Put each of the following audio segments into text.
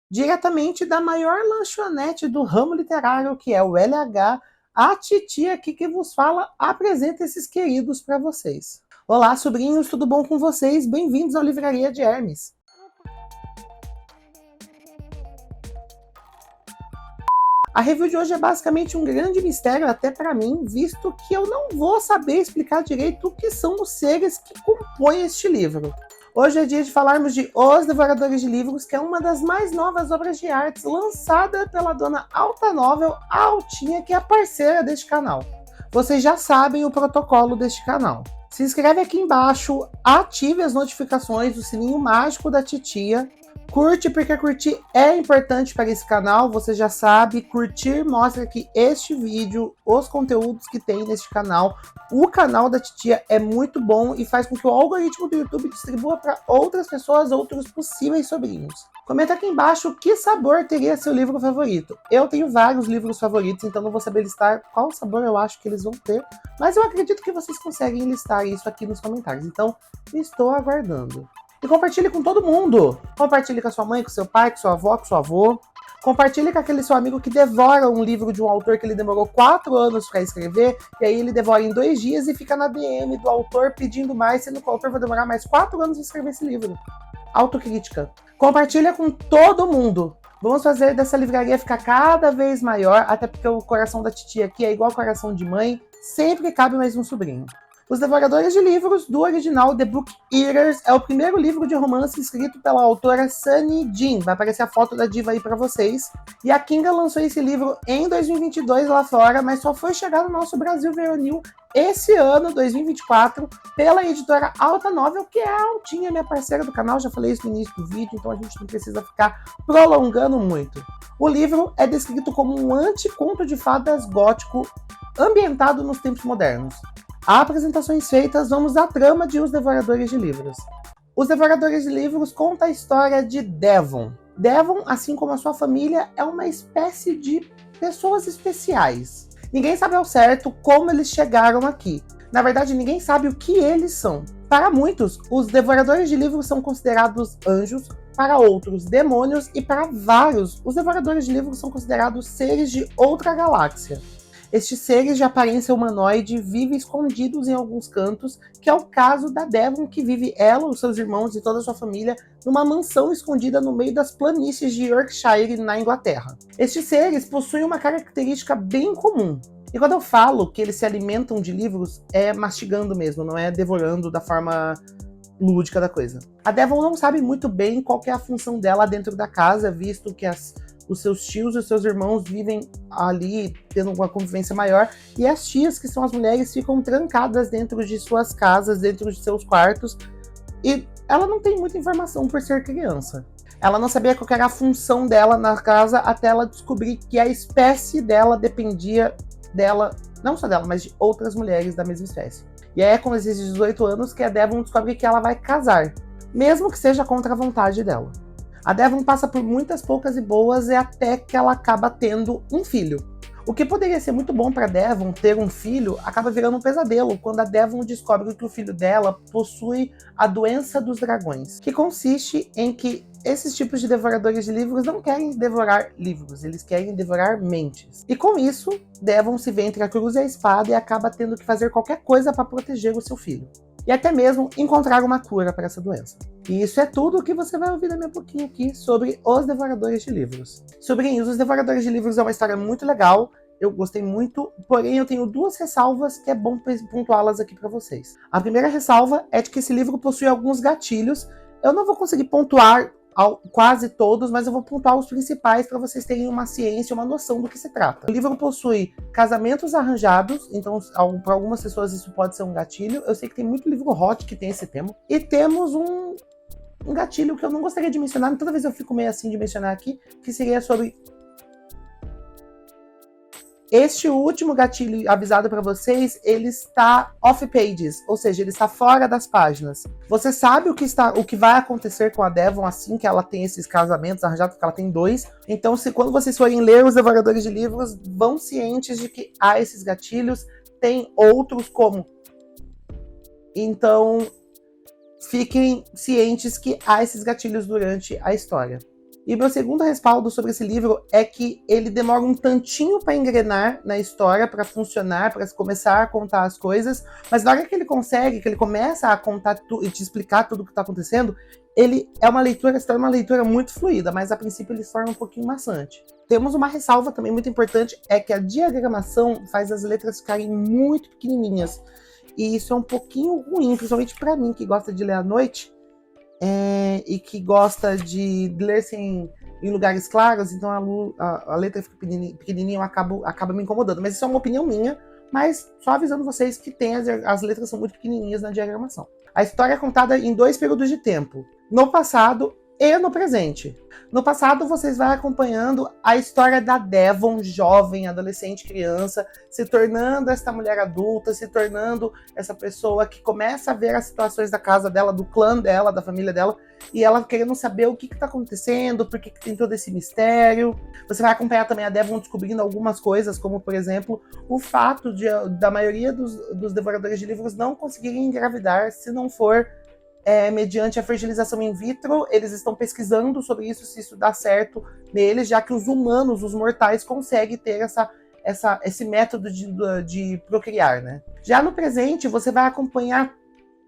diretamente da maior lanchonete do ramo literário, que é o LH, a titia aqui que vos fala apresenta esses queridos para vocês. Olá, sobrinhos, tudo bom com vocês? Bem-vindos à Livraria de Hermes. A review de hoje é basicamente um grande mistério até para mim, visto que eu não vou saber explicar direito o que são os seres que compõem este livro. Hoje é dia de falarmos de Os Devoradores de Livros, que é uma das mais novas obras de artes lançada pela dona Alta Novel, a Altinha, que é a parceira deste canal. Vocês já sabem o protocolo deste canal. Se inscreve aqui embaixo, ative as notificações do sininho mágico da titia. Curte, porque curtir é importante para esse canal, você já sabe. Curtir mostra que este vídeo, os conteúdos que tem neste canal, o canal da titia é muito bom e faz com que o algoritmo do YouTube distribua para outras pessoas, outros possíveis sobrinhos. Comenta aqui embaixo que sabor teria seu livro favorito. Eu tenho vários livros favoritos, então não vou saber listar qual sabor eu acho que eles vão ter, mas eu acredito que vocês conseguem listar isso aqui nos comentários, então estou aguardando. E compartilhe com todo mundo. Compartilhe com a sua mãe, com seu pai, com sua avó, com seu avô. Compartilhe com aquele seu amigo que devora um livro de um autor que ele demorou 4 anos para escrever, e aí ele devora em 2 dias e fica na DM do autor pedindo mais, sendo que o autor vai demorar mais 4 anos para escrever esse livro. Autocrítica. Compartilha com todo mundo. Vamos fazer dessa livraria ficar cada vez maior, até porque o coração da titia aqui é igual ao coração de mãe, sempre cabe mais um sobrinho. Os Devoradores de Livros, do original The Book Eaters, é o primeiro livro de romance escrito pela autora Sunny Jin. Vai aparecer a foto da diva aí para vocês. E a Kinga lançou esse livro em 2022 lá fora, mas só foi chegar no nosso Brasil Veronil esse ano, 2024, pela editora Alta Novel, que é a Altinha, minha parceira do canal. Já falei isso no início do vídeo, então a gente não precisa ficar prolongando muito. O livro é descrito como um anticonto de fadas gótico ambientado nos tempos modernos. Há apresentações feitas, vamos à trama de Os Devoradores de Livros. Os Devoradores de Livros conta a história de Devon. Devon, assim como a sua família, é uma espécie de pessoas especiais. Ninguém sabe ao certo como eles chegaram aqui. Na verdade, ninguém sabe o que eles são. Para muitos, os Devoradores de Livros são considerados anjos, para outros, demônios, e para vários, os Devoradores de Livros são considerados seres de outra galáxia. Estes seres de aparência humanoide vivem escondidos em alguns cantos, que é o caso da Devon, que vive ela, os seus irmãos e toda a sua família numa mansão escondida no meio das planícies de Yorkshire, na Inglaterra. Estes seres possuem uma característica bem comum. E quando eu falo que eles se alimentam de livros, é mastigando mesmo, não é devorando da forma lúdica da coisa. A Devon não sabe muito bem qual que é a função dela dentro da casa, visto que os seus tios e os seus irmãos vivem ali tendo uma convivência maior, e as tias, que são as mulheres, ficam trancadas dentro de suas casas, dentro de seus quartos, e ela não tem muita informação por ser criança. Ela não sabia qual era a função dela na casa até ela descobrir que a espécie dela dependia dela, não só dela, mas de outras mulheres da mesma espécie. E é com esses 18 anos que a Devon descobre que ela vai casar, mesmo que seja contra a vontade dela. A Devon passa por muitas poucas e boas e até que ela acaba tendo um filho. O que poderia ser muito bom para Devon ter um filho acaba virando um pesadelo quando a Devon descobre que o filho dela possui a doença dos dragões, que consiste em que esses tipos de devoradores de livros não querem devorar livros, eles querem devorar mentes. E com isso, Devon se vê entre a cruz e a espada e acaba tendo que fazer qualquer coisa para proteger o seu filho. E até mesmo encontrar uma cura para essa doença. E isso é tudo o que você vai ouvir da minha boquinha aqui sobre Os Devoradores de Livros. Sobrinhos, Os Devoradores de Livros é uma história muito legal, eu gostei muito, porém eu tenho 2 ressalvas que é bom pontuá-las aqui para vocês. A primeira ressalva é de que esse livro possui alguns gatilhos. Eu não vou conseguir pontuar quase todos, mas eu vou pontuar os principais para vocês terem uma ciência, uma noção do que se trata. O livro possui casamentos arranjados, então para algumas pessoas isso pode ser um gatilho. Eu sei que tem muito livro hot que tem esse tema. E temos um gatilho que eu não gostaria de mencionar, toda vez eu fico meio assim de mencionar aqui, que seria sobre este último gatilho avisado para vocês, ele está off-pages, ou seja, ele está fora das páginas. Você sabe o que vai acontecer com a Devon assim que ela tem esses casamentos arranjados, porque ela tem 2. Então, quando vocês forem ler Os Devoradores de Livros, vão cientes de que há esses gatilhos, tem outros como. Então, fiquem cientes que há esses gatilhos durante a história. E meu segundo respaldo sobre esse livro é que ele demora um tantinho para engrenar na história, para funcionar, para começar a contar as coisas, mas na hora que ele consegue, que ele começa a contar e te explicar tudo o que está acontecendo, ele é uma leitura, se torna uma leitura muito fluida, mas a princípio ele se torna um pouquinho maçante. Temos uma ressalva também muito importante, é que a diagramação faz as letras ficarem muito pequenininhas, e isso é um pouquinho ruim, principalmente para mim, que gosta de ler à noite, e que gosta de ler em lugares claros, então a letra fica pequenininha, acaba me incomodando. Mas isso é uma opinião minha, mas só avisando vocês que as letras são muito pequenininhas na diagramação. A história é contada em 2 períodos de tempo, no passado e no presente. No passado, vocês vão acompanhando a história da Devon, jovem, adolescente, criança, se tornando essa mulher adulta, se tornando essa pessoa que começa a ver as situações da casa dela, do clã dela, da família dela, e ela querendo saber o que está acontecendo, por que tem todo esse mistério. Você vai acompanhar também a Devon descobrindo algumas coisas, como, por exemplo, o fato da maioria dos devoradores de livros não conseguirem engravidar se não for mediante a fertilização in vitro. Eles estão pesquisando sobre isso, se isso dá certo neles, já que os humanos, os mortais, conseguem ter esse método de procriar, né? Já no presente, você vai acompanhar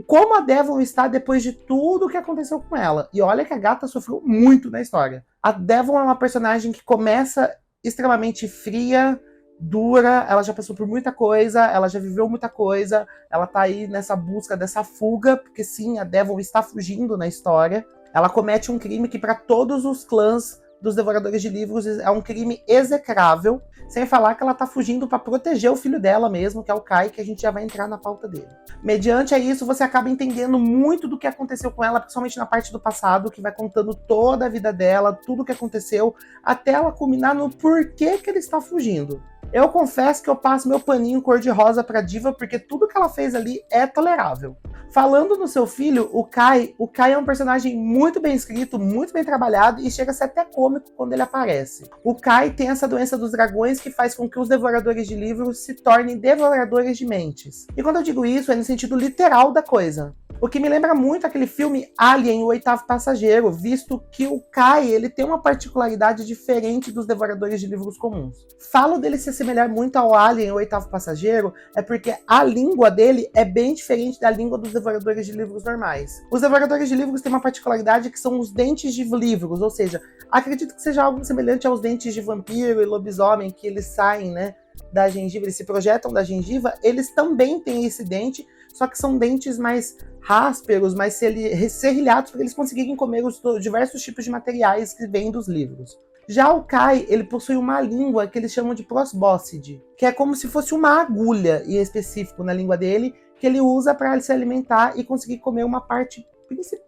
como a Devon está depois de tudo o que aconteceu com ela. E olha que a gata sofreu muito na história. A Devon é uma personagem que começa extremamente fria, dura, ela já passou por muita coisa, ela já viveu muita coisa, ela tá aí nessa busca dessa fuga, porque sim, a Devon está fugindo na história. Ela comete um crime que para todos os clãs dos devoradores de livros é um crime execrável, sem falar que ela tá fugindo para proteger o filho dela mesmo, que é o Kai, que a gente já vai entrar na pauta dele. Mediante a isso, você acaba entendendo muito do que aconteceu com ela, principalmente na parte do passado, que vai contando toda a vida dela, tudo o que aconteceu, até ela culminar no porquê que ele está fugindo. Eu confesso que eu passo meu paninho cor-de-rosa pra Diva, porque tudo que ela fez ali é tolerável. Falando no seu filho, o Kai é um personagem muito bem escrito, muito bem trabalhado e chega a ser até cômico quando ele aparece. O Kai tem essa doença dos dragões que faz com que os devoradores de livros se tornem devoradores de mentes. E quando eu digo isso, é no sentido literal da coisa. O que me lembra muito aquele filme Alien, o Oitavo Passageiro, visto que o Kai ele tem uma particularidade diferente dos devoradores de livros comuns. Falo dele se assemelhar muito ao Alien, o Oitavo Passageiro, é porque a língua dele é bem diferente da língua dos devoradores de livros normais. Os devoradores de livros têm uma particularidade que são os dentes de livros, ou seja, acredito que seja algo semelhante aos dentes de vampiro e lobisomem, que eles saem, né, da gengiva, eles se projetam da gengiva, eles também têm esse dente, só que são dentes mais rásperos, mais serrilhados, para eles conseguirem comer os diversos tipos de materiais que vêm dos livros. Já o Kai, ele possui uma língua que eles chamam de probóscide, que é como se fosse uma agulha, em específico na língua dele, que ele usa para se alimentar e conseguir comer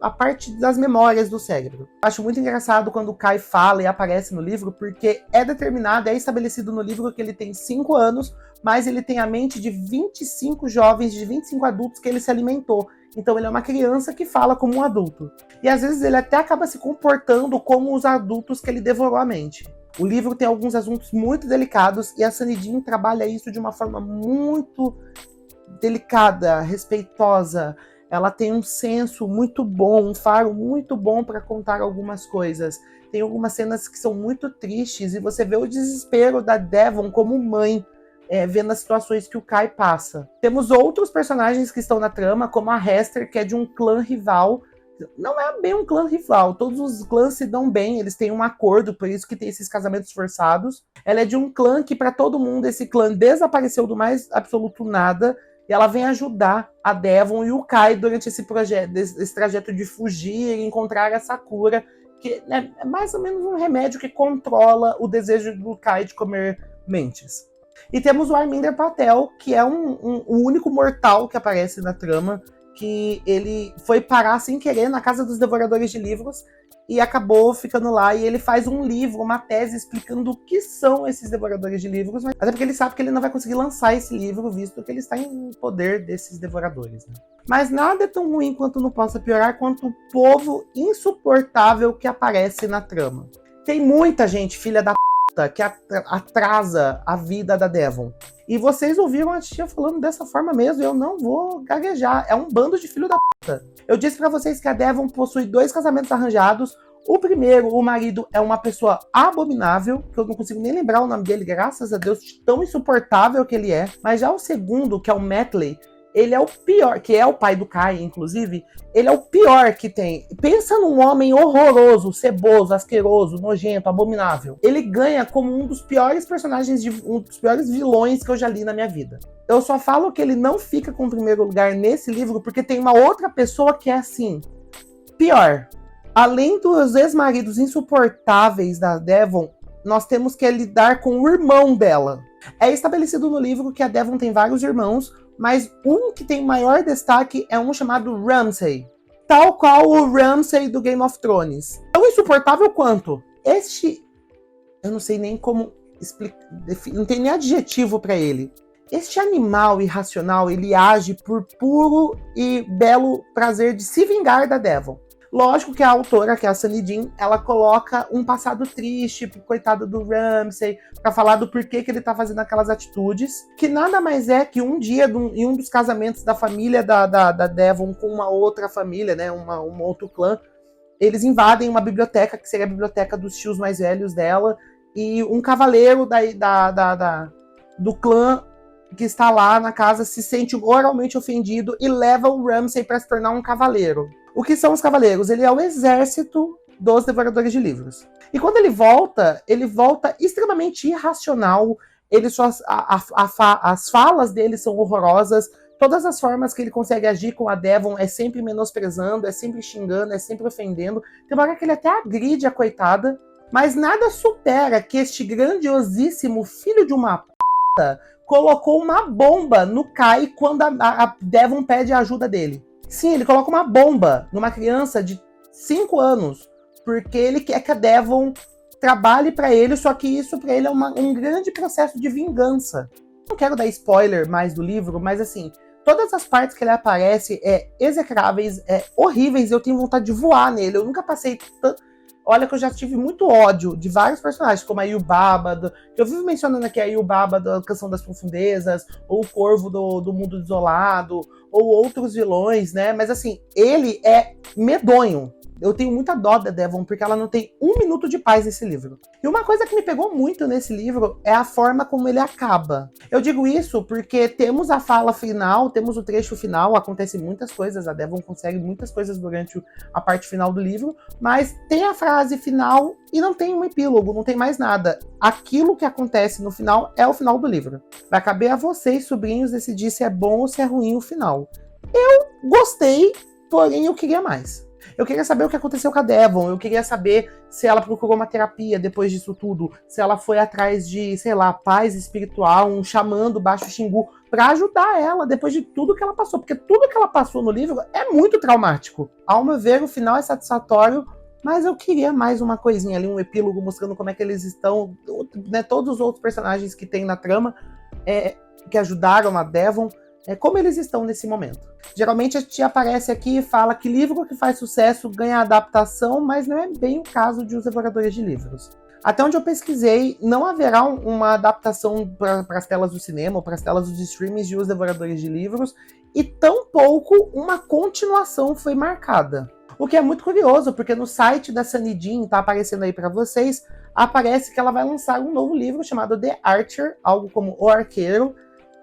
a parte das memórias do cérebro. Acho muito engraçado quando o Kai fala e aparece no livro, porque é determinado, é estabelecido no livro que ele tem 5 anos, mas ele tem a mente de 25 jovens, de 25 adultos que ele se alimentou. Então ele é uma criança que fala como um adulto. E às vezes ele até acaba se comportando como os adultos que ele devorou a mente. O livro tem alguns assuntos muito delicados e a Sunny Dean trabalha isso de uma forma muito delicada, respeitosa. Ela tem um senso muito bom, um faro muito bom para contar algumas coisas. Tem algumas cenas que são muito tristes e você vê o desespero da Devon como mãe, vendo as situações que o Kai passa. Temos outros personagens que estão na trama, como a Hester, que é de um clã rival. Não é bem um clã rival, todos os clãs se dão bem, eles têm um acordo, por isso que tem esses casamentos forçados. Ela é de um clã que, para todo mundo, esse clã desapareceu do mais absoluto nada, e ela vem ajudar a Devon e o Kai durante esse trajeto de fugir e encontrar a Sakura, que é mais ou menos um remédio que controla o desejo do Kai de comer mentes. E temos o Arminder Patel, que é o único mortal que aparece na trama, que ele foi parar sem querer na casa dos devoradores de livros e acabou ficando lá, e ele faz um livro, uma tese explicando o que são esses devoradores de livros, mas até porque ele sabe que ele não vai conseguir lançar esse livro, visto que ele está em poder desses devoradores, né? Mas nada é tão ruim quanto não possa piorar quanto o povo insuportável que aparece na trama. Tem muita gente, filha da que atrasa a vida da Devon. E vocês ouviram a tia falando dessa forma mesmo, eu não vou gaguejar. É um bando de filho da puta. Eu disse pra vocês que a Devon possui 2 casamentos arranjados, O primeiro, o marido, é uma pessoa abominável, que eu não consigo nem lembrar o nome dele, graças a Deus, tão insuportável que ele é. Mas já o segundo, que é o Matley, ele é o pior, que é o pai do Kai, inclusive, ele é o pior que tem. Pensa num homem horroroso, ceboso, asqueroso, nojento, abominável. Ele ganha como um dos piores personagens, um dos piores vilões que eu já li na minha vida. Eu só falo que ele não fica com o primeiro lugar nesse livro porque tem uma outra pessoa que é assim, pior. Além dos ex-maridos insuportáveis da Devon, nós temos que lidar com o irmão dela. É estabelecido no livro que a Devon tem vários irmãos, mas um que tem maior destaque é um chamado Ramsay. Tal qual o Ramsay do Game of Thrones. Tão insuportável quanto. Eu não sei nem como explicar, não tem nem adjetivo para ele. Este animal irracional, ele age por puro e belo prazer de se vingar da Devon. Lógico que a autora, que é a Sunny Dean, ela coloca um passado triste pro coitado do Ramsay, pra falar do porquê que ele tá fazendo aquelas atitudes, que nada mais é que um dia, em um dos casamentos da família da Devon com uma outra família, né, um outro clã, eles invadem uma biblioteca, que seria a biblioteca dos tios mais velhos dela, e um cavaleiro do clã que está lá na casa se sente moralmente ofendido e leva o Ramsay para se tornar um cavaleiro. O que são os cavaleiros? Ele é o exército dos devoradores de livros. E quando ele volta extremamente irracional. As falas dele são horrorosas. Todas as formas que ele consegue agir com a Devon é sempre menosprezando, é sempre xingando, é sempre ofendendo. Tem uma hora que ele até agride a coitada. Mas nada supera que este grandiosíssimo filho de uma p*** colocou uma bomba no Kai quando a Devon pede a ajuda dele. Sim, ele coloca uma bomba numa criança de 5 anos, porque ele quer que a Devon trabalhe para ele, só que isso para ele é um grande processo de vingança. Não quero dar spoiler mais do livro, mas assim, todas as partes que ele aparece é execráveis, é horríveis, eu tenho vontade de voar nele. Eu nunca passei tanto... Olha que eu já tive muito ódio de vários personagens, como a Yubaba, que eu vivo mencionando aqui a Yubaba da Canção das Profundezas, ou o Corvo do Mundo Desolado, ou outros vilões, né? Mas assim, ele é medonho. Eu tenho muita dó da Devon, porque ela não tem um minuto de paz nesse livro. E uma coisa que me pegou muito nesse livro é a forma como ele acaba. Eu digo isso porque temos a fala final, temos o trecho final, acontecem muitas coisas, a Devon consegue muitas coisas durante a parte final do livro, mas tem a frase final e não tem um epílogo, não tem mais nada. Aquilo que acontece no final é o final do livro. Vai caber a vocês, sobrinhos, decidir se é bom ou se é ruim o final. Eu gostei, porém eu queria mais. Eu queria saber o que aconteceu com a Devon, eu queria saber se ela procurou uma terapia depois disso tudo, se ela foi atrás de, sei lá, paz espiritual, um xamã do Baixo Xingu, pra ajudar ela depois de tudo que ela passou, porque tudo que ela passou no livro é muito traumático. Ao meu ver, o final é satisfatório, mas eu queria mais uma coisinha ali, um epílogo mostrando como é que eles estão, né, todos os outros personagens que tem na trama, que ajudaram a Devon, como eles estão nesse momento. Geralmente a tia aparece aqui e fala que livro que faz sucesso ganha adaptação, mas não é bem o caso de Os Devoradores de Livros. Até onde eu pesquisei, não haverá uma adaptação para as telas do cinema ou para as telas dos streamings de Os Devoradores de Livros, e tampouco uma continuação foi marcada. O que é muito curioso, porque no site da Sunny Dean, tá aparecendo aí para vocês, aparece que ela vai lançar um novo livro chamado The Archer, algo como O Arqueiro,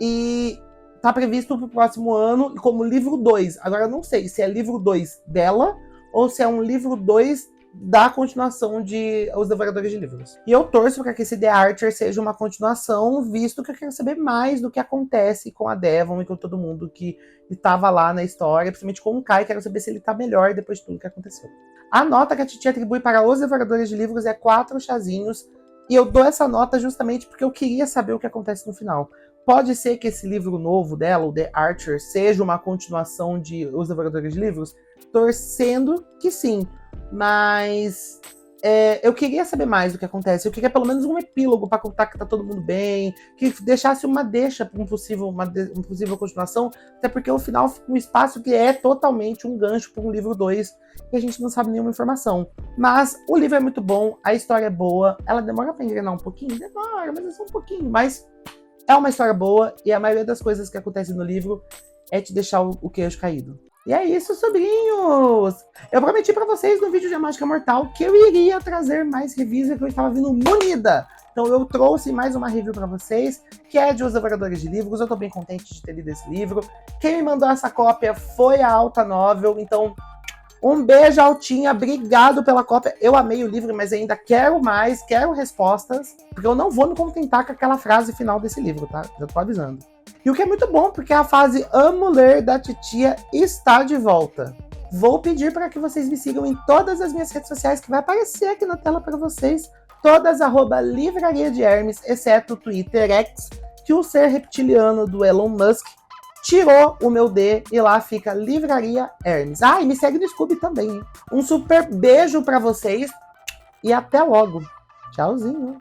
e tá previsto para o próximo ano como livro 2. Agora eu não sei se é livro 2 dela ou se é um livro 2 da continuação de Os Devoradores de Livros. E eu torço para que esse The Archer seja uma continuação, visto que eu quero saber mais do que acontece com a Devon e com todo mundo que estava lá na história, principalmente com o Kai. Quero saber se ele tá melhor depois de tudo que aconteceu. A nota que a Titi atribui para Os Devoradores de Livros é 4 chazinhos, e eu dou essa nota justamente porque eu queria saber o que acontece no final. Pode ser que esse livro novo dela, o The Archer, seja uma continuação de Os Devoradores de Livros? Torcendo que sim. Mas eu queria saber mais do que acontece. Eu queria pelo menos um epílogo para contar que tá todo mundo bem, que deixasse uma deixa para uma possível continuação, até porque o final fica um espaço que é totalmente um gancho para um livro 2 e a gente não sabe nenhuma informação. Mas o livro é muito bom, a história é boa, ela demora para engrenar um pouquinho? Demora, mas é só um pouquinho, mas é uma história boa e a maioria das coisas que acontecem no livro é te deixar o queijo caído. E é isso, sobrinhos! Eu prometi pra vocês no vídeo de A Mágica Mortal que eu iria trazer mais reviews, que eu estava vindo munida. Então eu trouxe mais uma review pra vocês, que é de Os Devoradores de Livros. Eu tô bem contente de ter lido esse livro. Quem me mandou essa cópia foi a Alta Novel, então um beijo, Altinha, obrigado pela cópia. Eu amei o livro, mas ainda quero mais, quero respostas, porque eu não vou me contentar com aquela frase final desse livro, tá? Já tô avisando. E o que é muito bom, porque a fase Amo Ler da Titia está de volta. Vou pedir para que vocês me sigam em todas as minhas redes sociais, que vai aparecer aqui na tela para vocês, todas @Livraria de Hermes, exceto o Twitter X, que o ser reptiliano do Elon Musk tirou o meu D e lá fica Livraria Hermes. Ah, e me segue no Scooby também, hein? Um super beijo para vocês e até logo. Tchauzinho.